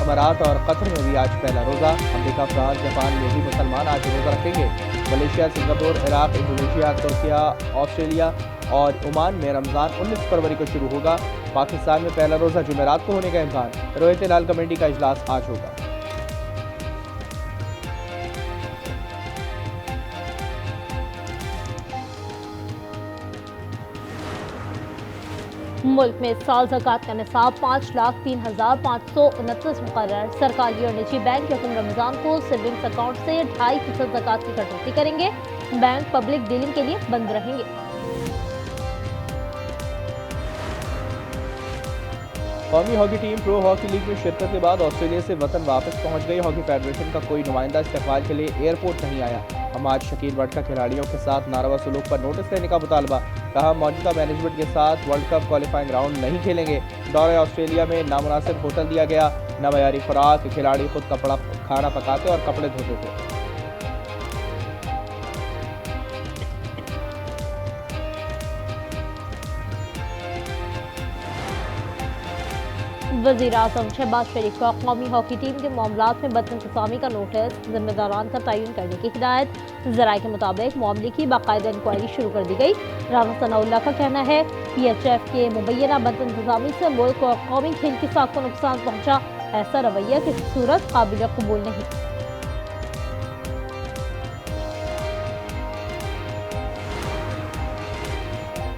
अमारात और कतर में भी आज पहला रोज़ा। अमेरिका, फ्रांस, जापान में भी मुसलमान आज रोज़ा रखेंगे। Malaysia, Singapore, Iraq, Indonesia, Türkiye, Australia और ओमान में रमज़ान 19 फरवरी को शुरू होगा। पाकिस्तान में पहला रोज़ा जुमेरात को होने का इम्कान। रोहित लाल कमेटी का इजलास आज होगा। मुल्क में इस साल ज़कात का निसाब 5,03,529 मुकर्रर। सरकारी और निजी बैंक यकम रमज़ान को सेविंग्स अकाउंट से 2.5% ज़कात की कटौती करेंगे। बैंक पब्लिक डीलिंग के लिए बंद रहेंगे। कौमी hockey team pro hockey league में शिरकत के बाद ऑस्ट्रेलिया से वतन वापस पहुंच गई। हॉकी फेडरेशन का कोई नुमाइंदा इस्तकबाल के लिए एयरपोर्ट नहीं आया। हमाद शकील वर्ल्ड कप खिलाड़ियों के साथ नारवा सलूक पर नोटिस लेने का मुतालबा। कहा, मौजूदा मैनेजमेंट के साथ वर्ल्ड कप क्वालिफाइंग राउंड नहीं खेलेंगे। दौरे ऑस्ट्रेलिया में नामुनासिब होटल दिया गया। नामयारी खुराक, खिलाड़ी खुद कपड़ा खाना पकाते और कपड़े धोते थे। वज़ीर-ए-आज़म शहबाज शरीफ का कौमी हॉकी टीम के मामलात में बदइंतज़ामी का नोटिस। जिम्मेदारान का तयन करने की हिदायत। ज़राए के मुताबिक मामले की बाकायदा इंक्वायरी शुरू कर दी गई। राना सनाउल्लाह का कहना है, PHF के मुबैना बदइंतज़ामी से मुल्क और कौमी खेल की साख को नुकसान पहुँचा। ऐसा रवैया किसी सूरत काबिल कबूल नहीं।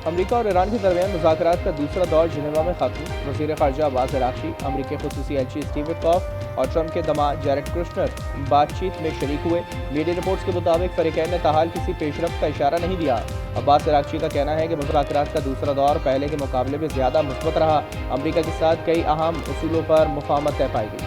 अमेरिका और ईरान के दरमियान मुज़ाकरात का दूसरा दौर जिनेवा में खत्म। वज़ीर ख़ारजा अब्बास अराग़ची, अमेरिकी ख़ुसूसी एलची स्टीव विटकॉफ और ट्रंप के दामाद जैरेड कुशनर बातचीत में शरीक हुए। मीडिया रिपोर्ट्स के मुताबिक फ़रीक़ैन ने ताहाल किसी पेशरफ्त का इशारा नहीं दिया। अब्बास अराग़ची का कहना है कि मुज़ाकरात का दूसरा दौर पहले के मुकाबले में ज़्यादा मुस्बत रहा। अमेरिका के साथ कई अहम उसूलों पर मुफ़ाहमत तय पाई गई।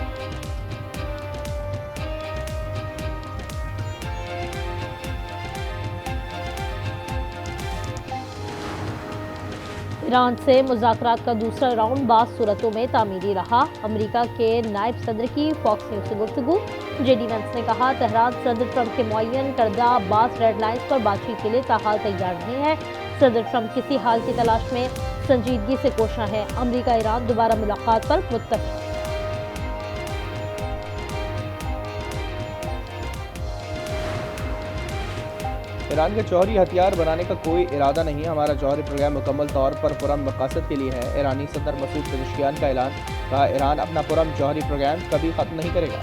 ईरान से मुज़ाकरात का दूसरा राउंड बाज़ सूरतों में तामीरी रहा। अमेरिका के नायब सदर की फॉक्स न्यूज़ से गुफ्तगू। JD Vance ने कहा, तेहरान सदर ट्रंप के मुअय्यन करदा बाज़ रेड लाइन्स पर बातचीत के लिए ताहाल तैयार नहीं है। सदर ट्रंप किसी हाल की तलाश में संजीदगी से कोशा है। अमेरिका ईरान दोबारा मुलाकात पर मुत्तफ़िक़। ईरान के जौहरी हथियार बनाने का कोई इरादा नहीं है। हमारा जौहरी प्रोग्राम मुकम्मल तौर पर पुरअमन मक़ासद के लिए है। ईरानी सदर मसूद पेज़ेश्कियान का ऐलान। कहा, ईरान अपना पुरअमन जौहरी प्रोग्राम कभी ख़त्म नहीं करेगा।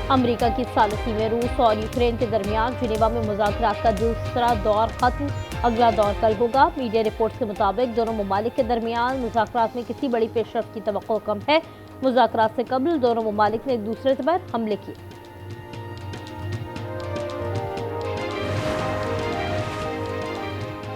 अमेरिका की सालसी में रूस और यूक्रेन के दरमियान जिनेवा में मुज़ाकरात का दूसरा दौर खत्म। अगला दौर कल होगा। मीडिया रिपोर्ट्स के मुताबिक दोनों ममालिक के दरमियान मुज़ाकरात में किसी बड़ी पेशरफ्त की तवक्को कम है। मुज़ाकरात से कबल दोनों ममालिक ने एक दूसरे पर हमले किए।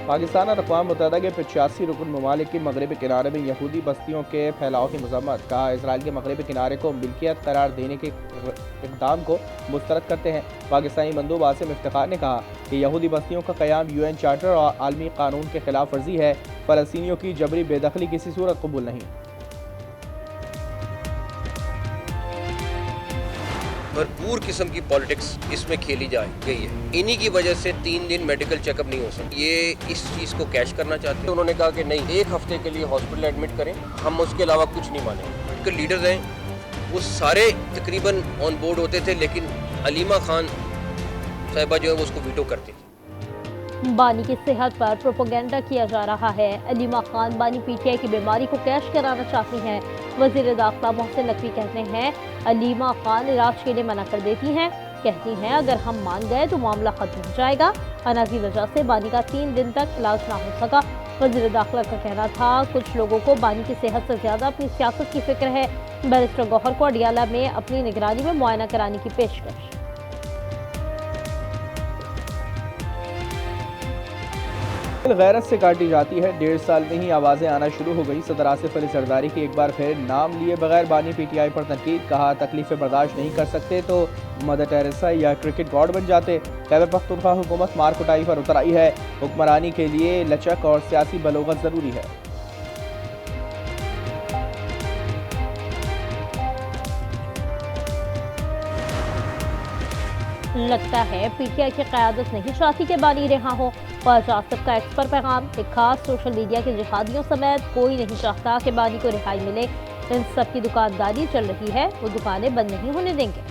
पाकिस्तान और अक़वाम मुत्तहिदा के 85 रुकन ममालिक की मगरबी किनारे में यहूदी बस्तियों के फैलाव की मज़म्मत। कहा, इसराइल के मगरबी किनारे को मिल्कियत करार देने के इक़दाम को मुस्तरद करते हैं। पाकिस्तानी मंदूब आसिम इफ्तिखार ने कहा कि यहूदी बस्तियों का क़याम UN चार्टर और आलमी कानून के खिलाफ वर्जी है। फ़लस्तीनियों की जबरी बेदखली किसी सूरत कबूल नहीं। भरपूर किस्म की पॉलिटिक्स इसमें खेली जा गई है। इन्हीं की वजह से 3 दिन मेडिकल चेकअप नहीं हो सकते। ये इस चीज़ को कैश करना चाहते हैं। उन्होंने कहा कि नहीं, 1 हफ्ते के लिए हॉस्पिटल एडमिट करें, हम उसके अलावा कुछ नहीं मानेंगे। उनके लीडर्स हैं, वो सारे तकरीबन ऑन बोर्ड होते थे, लेकिन अलीमा खान साहिबा जो है वो उसको वीटो करती थी। बानी की सेहत पर प्रोपेगेंडा किया जा रहा है। अलीमा खान बानी PTI की बीमारी को कैश कराना चाहती हैं। वज़ीर दाखिला मोहसिन नकवी कहते हैं, अलीमा खान इलाज के लिए मना कर देती हैं। कहती हैं, अगर हम मान गए तो मामला खत्म हो जाएगा। अना की वजह से बानी का 3 दिन तक इलाज ना हो सका। वज़ीर दाखिला का कहना था, कुछ लोगों को बानी की सेहत से ज़्यादा अपनी सियासत की फिक्र है। बैरिस्टर गौहर को अडियाला में अपनी निगरानी में मुआयना कराने की पेशकश। गैरत से काटी जाती है। 1.5 साल में ही आवाज़ें आना शुरू हो गई। सदर आसिफ अली जरदारी की एक बार फिर नाम लिए बगैर बानी PTI पर तनकीद। कहा, तकलीफें बर्दाश्त नहीं कर सकते तो मदर टेरेसा या क्रिकेट गॉड बन जाते। खैबर पख्तूनख्वा हुकूमत मार कुटाई पर उतर आई है। हुक्मरानी के लिए लचक और सियासी बलोगत ज़रूरी है। लगता है PTI की क़यादत नहीं चाहती कि बानी रिहा हो ख्वाजा आसिफ का एक्स पर पैगाम लिखा, सोशल मीडिया के जिहादियों समेत कोई नहीं चाहता कि बानी को रिहाई मिले। इन सब की दुकानदारी चल रही है, वो दुकानें बंद नहीं होने देंगे।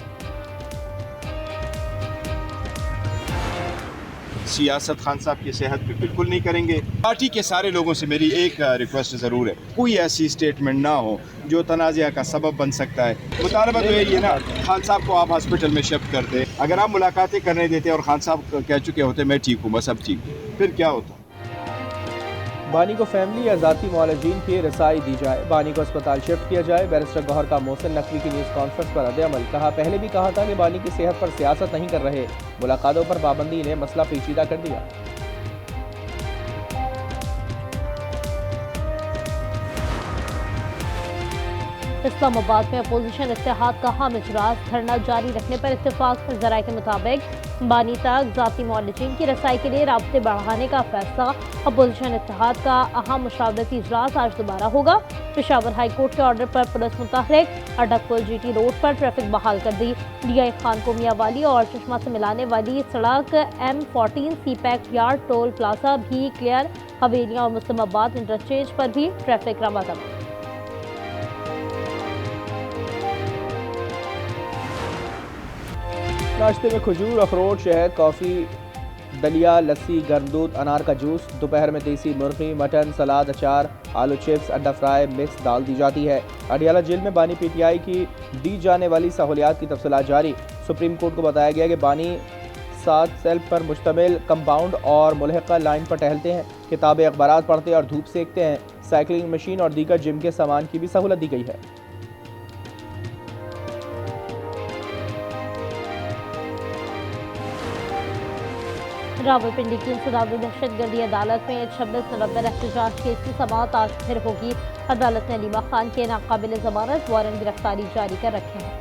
सियासत खान साहब की सेहत पे बिल्कुल नहीं करेंगे। पार्टी के सारे लोगों से मेरी एक रिक्वेस्ट ज़रूर है, कोई ऐसी स्टेटमेंट ना हो जो तनाज़ा का सबब बन सकता है। मुतालबा तो यही है ना, खान साहब को आप हॉस्पिटल में शिफ्ट कर दें। अगर आप मुलाकातें करने देते और खान साहब कह चुके होते मैं ठीक हूँ, बस अब ठीक हूँ, फिर क्या होता। बानी को फैमिली या ज़ाती मुआलजीन की रसाई दी जाए, बानी को अस्पताल शिफ्ट किया जाए। बैरिस्टर गौहर का मोहसिन नकवी की न्यूज़ कॉन्फ्रेंस पर रद्द-ए-अमल, कहा पहले भी कहा था कि बानी की सेहत पर सियासत नहीं कर रहे, मुलाकातों पर पाबंदी ने मसला पेचीदा कर दिया। इस्लामाबाद में अपोजिशन इत्तेहाद का हम इजलास, धरना जारी रखने पर इत्तेफाक। ज़राए के मुताबिक बानी तक ज़ाती मुआलजीन की रसाई के लिए राब्ते बढ़ाने का फैसला। अपोजिशन इत्तेहाद का अहम मुशावरती इजलास आज दोबारा होगा। पेशावर हाई कोर्ट के ऑर्डर पर पुलिस मुतहरिक, अटकपुल GT रोड पर ट्रैफिक बहाल कर दी। DI खान को मियाँवाली और चश्मा से मिलाने वाली सड़क M14 CPEC yard toll plaza भी क्लियर। हवेलियाँ और मुस्लिमाबाद इंटरचेंज पर भी ट्रैफिक रवादम। नाश्ते में खजूर, अखरोट, शहद, कॉफ़ी, दलिया, लस्सी, गर्म दूध, अनार का जूस। दोपहर में देसी मुर्गी, मटन, सलाद, अचार, आलू चिप्स, अंडा फ्राई, मिक्स दाल दी जाती है। अडियाला जेल में बानी PTI की दी जाने वाली सहूलियात की तफसीलात जारी। सुप्रीम कोर्ट को बताया गया कि बानी 7 सेल पर मुश्तमिल कंपाउंड और मुल्हिका लाइन पर टहलते हैं, किताबें अखबार पढ़ते और धूप सेकते हैं। साइकिलिंग मशीन और दीगर जिम के सामान की भी सहूलत दी गई है। रावलपिंडी की इंसदादी दहशतगर्दी अदालत में 26 नवंबर एहतजाज केस की समाअत आज फिर होगी। अदालत ने अलीमा खान के नाकाबिल जमानत वारंट गिरफ्तारी जारी कर रखे हैं।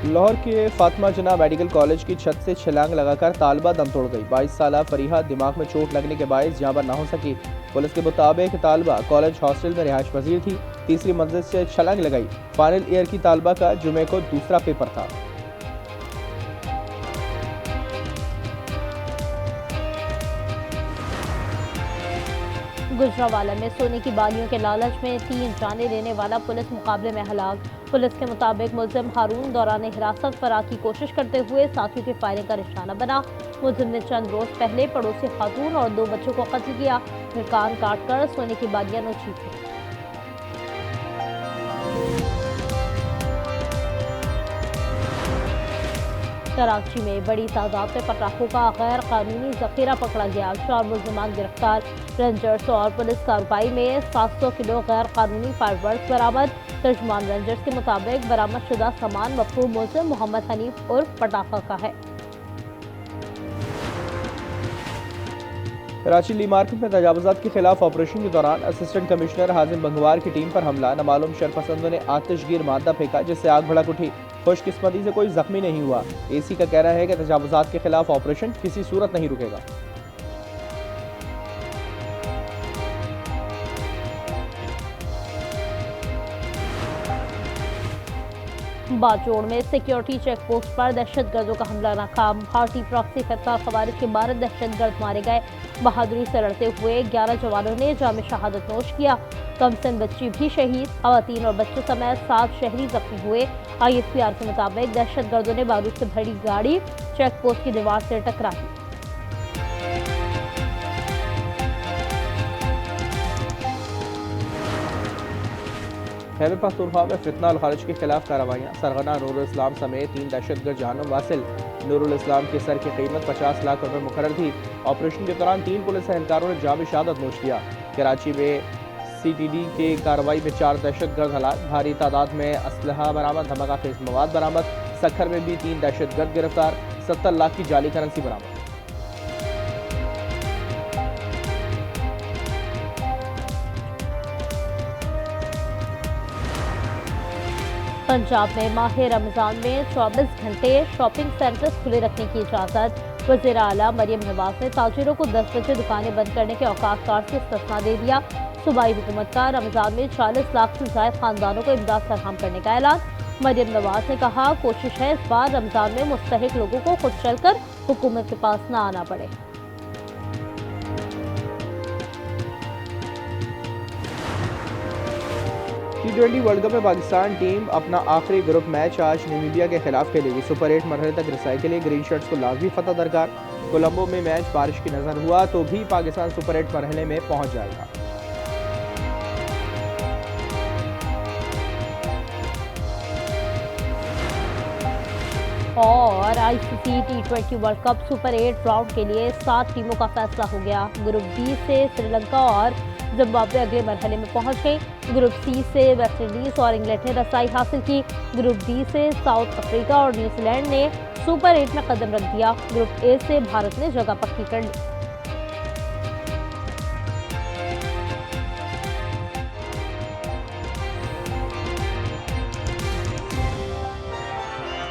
लाहौर के फातिमा जना मेडिकल कॉलेज की छत से छलांग लगाकर तालिबा दम तोड़ गई। 22 साला फरीहा दिमाग में चोट लगने के बायस जहाँ पर ना हो सकी। पुलिस के मुताबिक तालिबा कॉलेज हॉस्टल में रिहाइश पजीर थी, तीसरी मंजिल से छलांग लगाई। फाइनल ईयर की तालिबा का जुमे को दूसरा पेपर था। गुजरावाला में सोने की बालियों के लालच में 3 जाने लेने वाला पुलिस मुकाबले में हलाक। पुलिस के मुताबिक मुलजिम हारून दौरान हिरासत फरार की कोशिश करते हुए साथियों की फायरिंग का निशाना बना। मुलजिम ने चंद रोज पहले पड़ोसी खातून और 2 बच्चों को कत्ल किया, फिर कान काटकर सोने की बालियां नोची थी। कराची में बड़ी तादाद में पटाखों का गैर कानूनी जखीरा पकड़ा गया। 4 मुलजमान गिरफ्तार। रेंजर्स और पुलिस कार्रवाई में 700 किलो गैर कानूनी फायरवर्क्स बरामद। तर्जुमान रेंजर्स के मुताबिक बरामद शुदा सामान मफरूम मुलजिम मोहम्मद हनीफ उर्फ पटाखा का है। कराची ली मार्केट में तजावुजात के खिलाफ ऑपरेशन के दौरान असिस्टेंट कमिश्नर हाजिम बंगवार की टीम पर हमला। नामालूम शरपसंदों ने आतिशगीर मादा फेंका, जिससे आग भड़क उठी। खुशकिस्मती से कोई जख्मी नहीं हुआ। AC का कहना है कि तजावुजात के खिलाफ ऑपरेशन किसी सूरत नहीं रुकेगा। बाजोड़ में सिक्योरिटी चेक पोस्ट पर दहशतगर्दों का हमला नाकाम। भारतीय प्रॉक्सी फतवा खवारिज के 12 दहशतगर्द मारे गए। बहादुरी से लड़ते हुए 11 जवानों ने जाम शहादत नोश किया। कमसन बच्ची भी शहीद, खवातीन और बच्चों समेत 7 शहरी जख्मी हुए। ISPR के मुताबिक दहशतगर्दों ने बारूद से भरी गाड़ी चेक पोस्ट की दीवार से टकरा दी। खैबर पख्तूनख्वा में फितना और खारिज के खिलाफ कार्रवाइयाँ। सरगना नूरुल इस्लाम समेत 3 दहशतगर्द जहन्नुम वासिल। नूरुल इस्लाम के सर की कीमत 50 लाख रुपए मुकर्रर थी। ऑपरेशन के दौरान 3 पुलिस एहलकारों ने जाम शहादत नोश किया। कराची में CTD के कार्रवाई में 4 दहशतगर्द हलाक। भारी तादाद में असलहा बरामद, धमाका खेज मवाद बरामद। सखर में भी 3 दहशतगर्द गिरफ्तार। 70 लाख की जाली करेंसी बरामद। पंजाब में माह रमज़ान में 24 घंटे शॉपिंग सेंटर्स खुले रखने की इजाज़त। वज़ीर आला मरियम नवाज ने ताजिरों को 10 बजे दुकानें बंद करने के औकात कार से इस्तिस्ना दे दिया। सूबाई हुकूमत का रमज़ान में 40 लाख से ज़ायद खानदानों को इमदाद फराहम करने का ऐलान। मरियम नवाज ने कहा, कोशिश है इस बार रमजान में मुस्तहिक लोगों को खुद चलकर हुकूमत के पास न आना पड़े। T20 वर्ल्ड कप में पाकिस्तान टीम अपना आखिरी ग्रुप मैच आज नामीबिया के खिलाफ खेलेगी। सुपर 8 मरहले तक रसाई के लिए ग्रीन शर्ट्स को लाजमी फतह दरकार। कोलंबो में मैच बारिश की नजर हुआ तो भी पाकिस्तान सुपर 8 मरहले में पहुंच जाएगा। और ICC T20 world cup super 8 round के लिए 7 टीमों का फैसला हो गया। ग्रुप बी से श्रीलंका और जिम्बाब्वे अगले मरहले में पहुंच गई। ग्रुप सी से वेस्ट इंडीज और इंग्लैंड ने रसाई हासिल की। ग्रुप डी से साउथ अफ्रीका और न्यूजीलैंड ने सुपर 8 में कदम रख दिया। ग्रुप ए से भारत ने जगह पक्की कर ली।